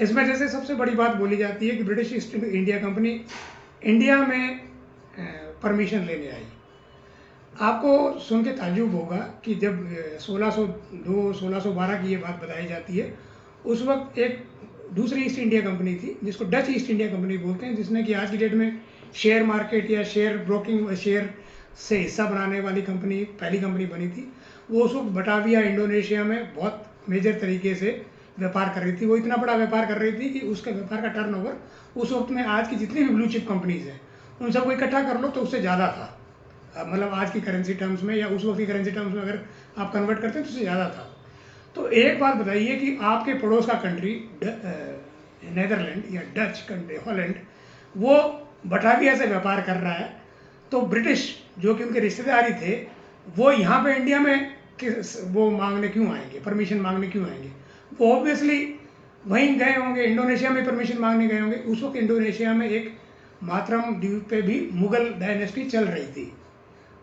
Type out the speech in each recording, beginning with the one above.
इसमें जैसे सबसे बड़ी बात बोली जाती है कि British east India company India में परमिशन लेने आई। आपको सुन के ताज्जुब होगा कि जब 1602 1612 की ये बात बताई जाती है, उस वक्त एक दूसरी ईस्ट इंडिया कंपनी थी जिसको डच ईस्ट इंडिया कंपनी बोलते हैं, जिसने कि आज की डेट में शेयर मार्केट या शेयर ब्रोकिंग शेयर से हिस्सा बनाने वाली कंपनी पहली कंपनी बनी थी। वो उस वक्त बटाविया इंडोनेशिया में बहुत मेजर तरीके से व्यापार कर रही थी। वो इतना बड़ा व्यापार कर रही थी कि उसका व्यापार का टर्नओवर उस वक्त में आज की जितनी भी ब्लू चिप कंपनीज हैं उन सबको इकट्ठा कर लो तो उससे ज़्यादा था। मतलब आज की करेंसी टर्म्स में या उस वक्त की करेंसी टर्म्स में अगर आप कन्वर्ट करते हैं तो उससे ज़्यादा था। तो एक बात बताइए कि आपके पड़ोस का कंट्री नेदरलैंड या डच कंट्री हॉलैंड वो बटाविया से व्यापार कर रहा है, तो ब्रिटिश जो कि उनके रिश्तेदारी थे वो यहाँ पे इंडिया में वो मांगने क्यों आएंगे, परमिशन मांगने क्यों आएंगे? वो ऑब्वियसली वहीं गए होंगे, इंडोनेशिया में परमिशन मांगने गए होंगे। उस वक्त इंडोनेशिया में एक मातरम द्वीप पे भी मुगल डायनेस्टी चल रही थी,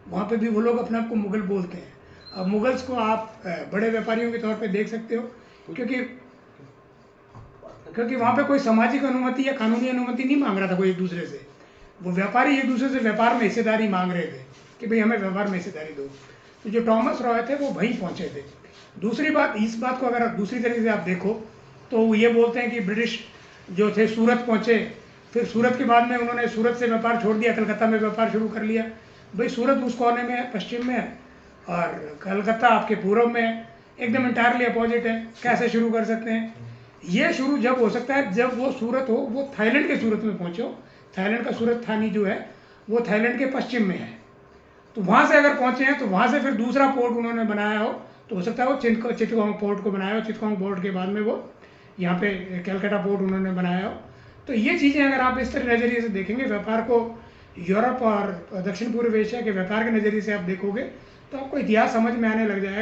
वहाँ पे भी वो लोग अपने आप को मुगल बोलते हैं। अब मुगल्स को आप बड़े व्यापारियों के तौर पे देख सकते हो, क्योंकि वहाँ पे कोई सामाजिक अनुमति या कानूनी अनुमति नहीं मांग रहा था कोई एक दूसरे से। वो व्यापारी एक दूसरे से व्यापार में हिस्सेदारी मांग रहे थे कि भाई हमें व्यापार में हिस्सेदारी दो। तो जो टॉमस रॉय थे वो वहीं पहुँचे थे। दूसरी बात, इस बात को अगर दूसरी तरीके से आप देखो तो वो ये बोलते हैं कि ब्रिटिश जो थे सूरत पहुँचे, फिर सूरत के बाद में उन्होंने सूरत से व्यापार छोड़ दिया, कलकत्ता में व्यापार शुरू कर लिया। भाई सूरत उस कोने में है, पश्चिम में है, और कलकत्ता आपके पूर्व में है, एकदम इंटायरली अपोजिट है। कैसे शुरू कर सकते हैं? ये शुरू जब हो सकता है जब वो सूरत हो, वो थाईलैंड के सूरत में पहुँचे हो। थाईलैंड का सूरत थानी जो है वो थाईलैंड के पश्चिम में है, तो वहाँ से अगर पहुँचे हैं तो वहाँ से फिर दूसरा पोर्ट उन्होंने बनाया हो, तो हो सकता है वो चिटगांव पोर्ट को बनाया हो। चिटगांव पोर्ट के बाद में वो यहाँ पे कलकत्ता पोर्ट उन्होंने बनाया हो। तो ये चीज़ें अगर आप इस तरह नज़रिए से देखेंगे व्यापार को, यूरोप और दक्षिण पूर्व एशिया के व्यापार के नज़रिए से आप देखोगे तो आपको इतिहास समझ में आने लग जाएगा।